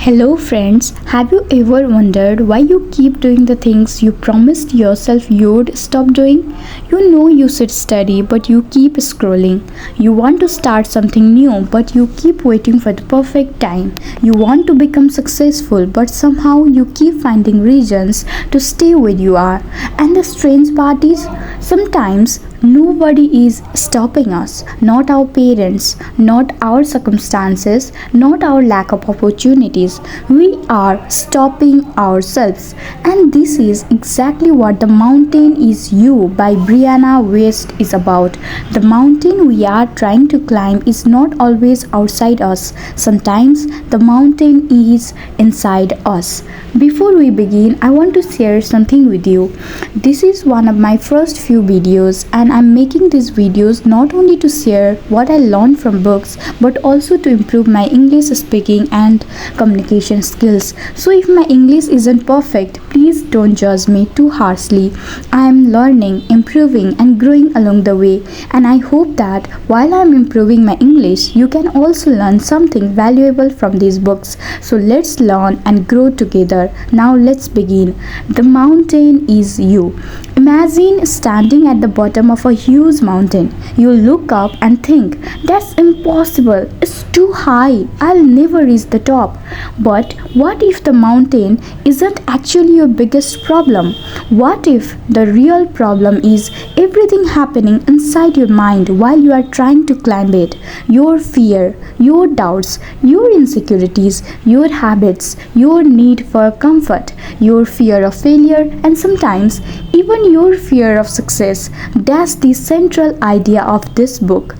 Hello, friends. Have you ever wondered why you keep doing the things you promised yourself you'd stop doing? You know you should study, but you keep scrolling. You want to start something new, but you keep waiting for the perfect time. You want to become successful, but somehow you keep finding reasons to stay where you are. And the strange part is, sometimes nobody is stopping us. Not our parents, not our circumstances, not our lack of opportunities. We are stopping ourselves. And this is exactly what The Mountain Is You by Brianna Wiest is about. The mountain we are trying to climb is not always outside us. Sometimes the mountain is inside us. Before we begin, I want to share something with you. This is one of my first few videos, and I'm making these videos not only to share what I learned from books but also to improve my English speaking and communication skills. So if my English isn't perfect, please don't judge me too harshly. I am learning, improving and growing along the way, and I hope that while I am improving my English, you can also learn something valuable from these books. So let's learn and grow together. Now let's begin. The Mountain Is You. Imagine standing at the bottom of a huge mountain. You look up and think, that's impossible. It's too high. I'll never reach the top. But what if the mountain isn't actually your biggest problem? What if the real problem is everything happening inside your mind while you are trying to climb it? Your fear, your doubts, your insecurities, your habits, your need for comfort, your fear of failure, and sometimes even your fear of success. That's the central idea of this book.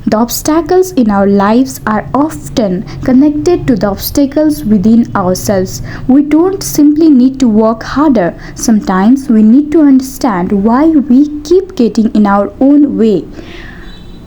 The obstacles in our lives are often connected to the obstacles within ourselves. We don't simply need to work harder. Sometimes we need to understand why we keep getting in our own way.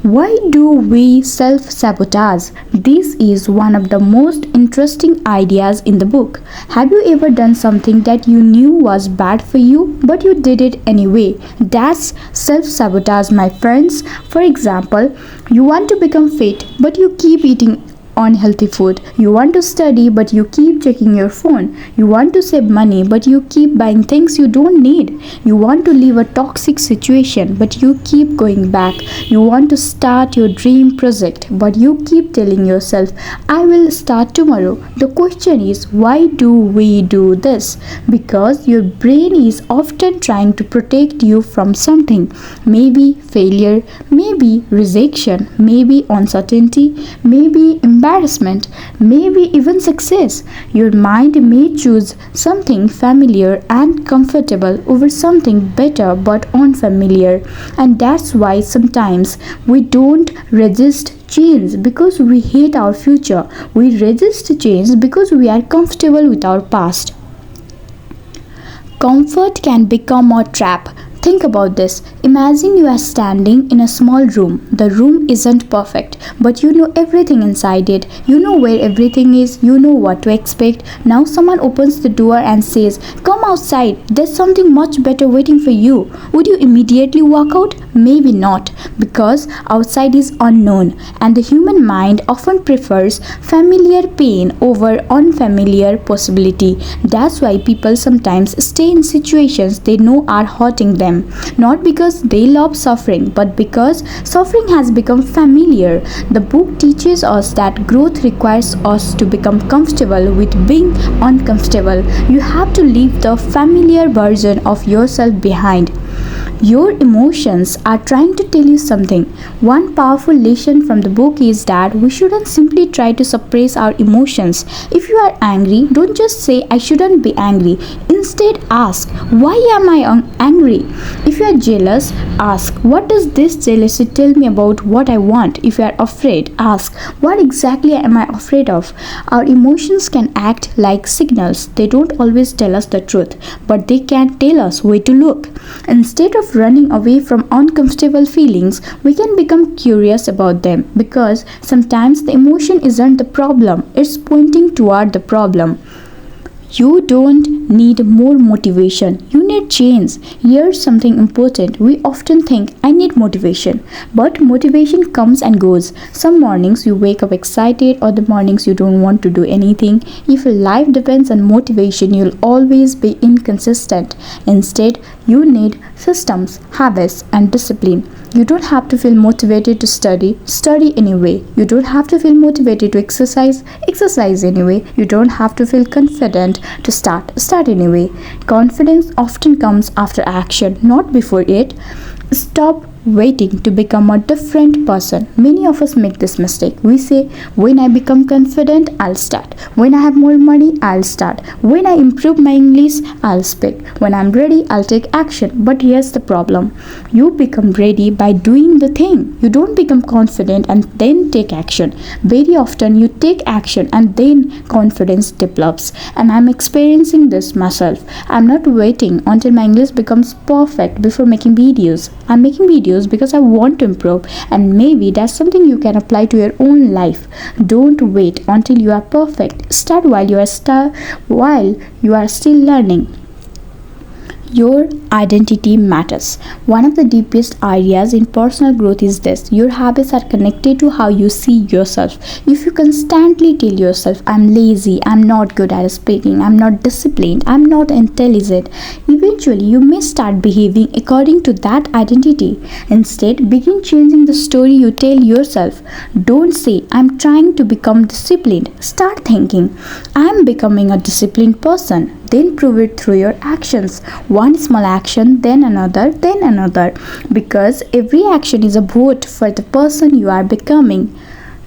Why do we self-sabotage? This is one of the most interesting ideas in the book. Have you ever done something that you knew was bad for you, but you did it anyway? That's self-sabotage, my friends. For example, you want to become fit, but you keep eating unhealthy food. You want to study, but you keep checking your phone. You want to save money, but you keep buying things you don't need. You want to leave a toxic situation, but you keep going back. You want to start your dream project, but you keep telling yourself, I will start tomorrow. The question is, why do we do this? Because your brain is often trying to protect you from something. Maybe failure, maybe rejection, maybe uncertainty, maybe embarrassment, maybe even success. Your mind may choose something familiar and comfortable over something better but unfamiliar. And that's why sometimes we don't resist change because we hate our future. We resist change because we are comfortable with our past. Comfort can become a trap. Think about this. Imagine you are standing in a small room. The room isn't perfect, but you know everything inside it. You know where everything is. You know what to expect. Now someone opens the door and says, come outside. There's something much better waiting for you. Would you immediately walk out? Maybe not, because outside is unknown, and the human mind often prefers familiar pain over unfamiliar possibility. That's why people sometimes stay in situations they know are hurting them. Not because they love suffering, but because suffering has become familiar. The book teaches us that growth requires us to become comfortable with being uncomfortable. You have to leave the familiar version of yourself behind. Your emotions are trying to tell you something. One powerful lesson from the book is that we shouldn't simply try to suppress our emotions. If you are angry, don't just say, I shouldn't be angry. Instead, ask, why am I angry? If you are jealous, ask, what does this jealousy tell me about what I want? If you are afraid, ask, what exactly am I afraid of? Our emotions can act like signals. They don't always tell us the truth, but they can tell us where to look. Instead of running away from uncomfortable feelings, we can become curious about them, because sometimes the emotion isn't the problem, it's pointing toward the problem. You don't need more motivation, you need need change. Here's something important. We often think, I need motivation. But motivation comes and goes. Some mornings you wake up excited, other mornings you don't want to do anything. If your life depends on motivation, you'll always be inconsistent. Instead, you need systems, habits, and discipline. You don't have to feel motivated to study anyway. You don't have to feel motivated to exercise anyway. You don't have to feel confident to start anyway. Confidence often comes after action, not before it. Stop waiting to become a different person. Many of us make this mistake. We say, when I become confident, I'll start. When I have more money, I'll start. When I improve my English, I'll speak. When I'm ready, I'll take action. But here's the problem. You become ready by doing the thing. You don't become confident and then take action. Very often you take action and then confidence develops. And I'm experiencing this myself. I'm not waiting until my English becomes perfect before making videos. I'm making videos because I want to improve, and maybe that's something you can apply to your own life. Don't wait until you are perfect. Start while you are still learning. Your identity matters. One of the deepest areas in personal growth is this. Your habits are connected to how you see yourself. If you constantly tell yourself, I'm lazy, I'm not good at speaking, I'm not disciplined, I'm not intelligent, eventually you may start behaving according to that identity. Instead, begin changing the story you tell yourself. Don't say, I'm trying to become disciplined. Start thinking, I'm becoming a disciplined person. Then prove it through your actions. One small action, then another, because every action is a vote for the person you are becoming.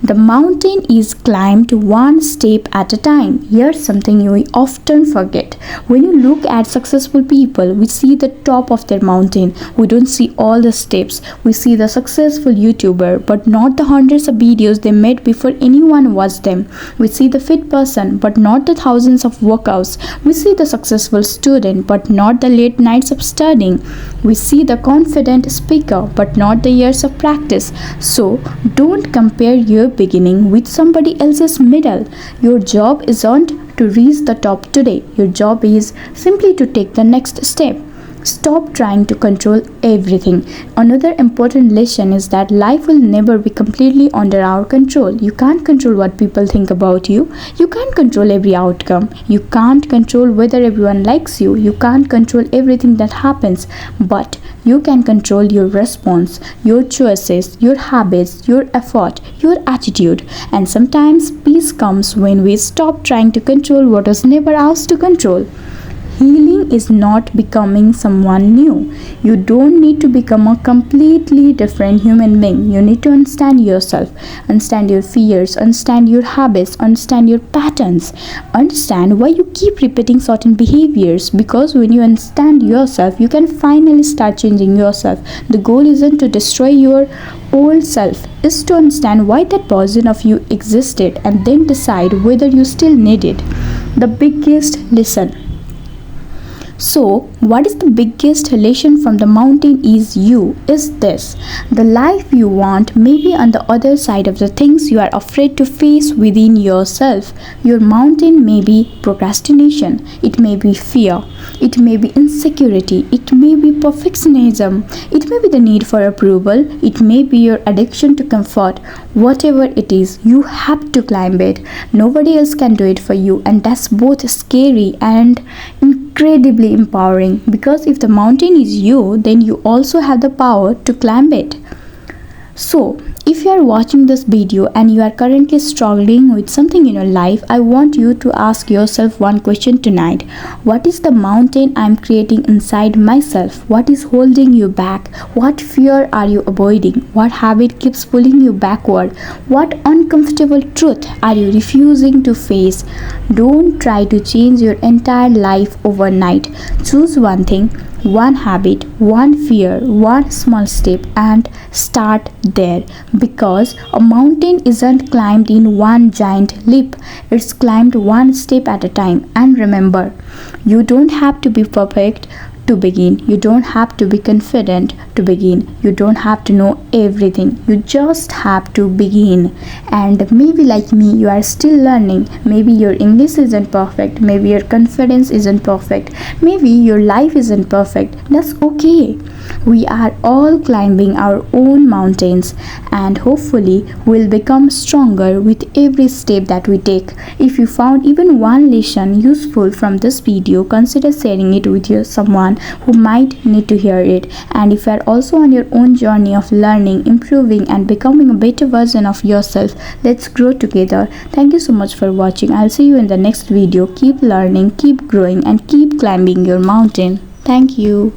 The mountain is climbed one step at a time. Here's something we often forget. When you look at successful people, we see the top of their mountain. We don't see all the steps. We see the successful YouTuber, but not the hundreds of videos they made before anyone watched them. We see the fit person, but not the thousands of workouts. We see the successful student, but not the late nights of studying. We see the confident speaker, but not the years of practice. So, don't compare your beginning with somebody else's middle. Your job isn't to reach the top today. Your job is simply to take the next step. Stop trying to control everything. Another important lesson is that life will never be completely under our control. You can't control what people think about you. You can't control every outcome. You can't control whether everyone likes you. You can't control everything that happens. But you can control your response, your choices, your habits, your effort, your attitude. And sometimes peace comes when we stop trying to control what was never ours to control. Healing is not becoming someone new. You don't need to become a completely different human being. You need to understand yourself, understand your fears, understand your habits, understand your patterns, understand why you keep repeating certain behaviors. Because when you understand yourself, you can finally start changing yourself. The goal isn't to destroy your old self, is to understand why that version of you existed and then decide whether you still need it. The biggest lesson. So, what is the biggest lesson from the mountain is this. The life you want may be on the other side of the things you are afraid to face within yourself. Your mountain may be procrastination, it may be fear, it may be insecurity, it may be perfectionism, it may be the need for approval, it may be your addiction to comfort. Whatever it is, you have to climb it. Nobody else can do it for you, and that's both scary and incredibly empowering, because if the mountain is you, then you also have the power to climb it. So, if you are watching this video and you are currently struggling with something in your life, I want you to ask yourself one question tonight. What is the mountain I am creating inside myself? What is holding you back? What fear are you avoiding? What habit keeps pulling you backward? What uncomfortable truth are you refusing to face? Don't try to change your entire life overnight. Choose one thing, one habit, one fear, one small step, and start there. Because a mountain isn't climbed in one giant leap, it's climbed one step at a time. And remember, you don't have to be perfect to to begin. You don't have to be confident to begin. You don't have to know everything. You just have to begin. And maybe like me, you are still learning. Maybe your English isn't perfect. Maybe your confidence isn't perfect. Maybe your life isn't perfect. That's okay. We are all climbing our own mountains, and hopefully we'll become stronger with every step that we take. If you found even one lesson useful from this video, consider sharing it with someone who might need to hear it. And if you are also on your own journey of learning, improving and becoming a better version of yourself, let's grow together. Thank you so much for watching. I'll see you in the next video. Keep learning, keep growing and keep climbing your mountain. Thank you.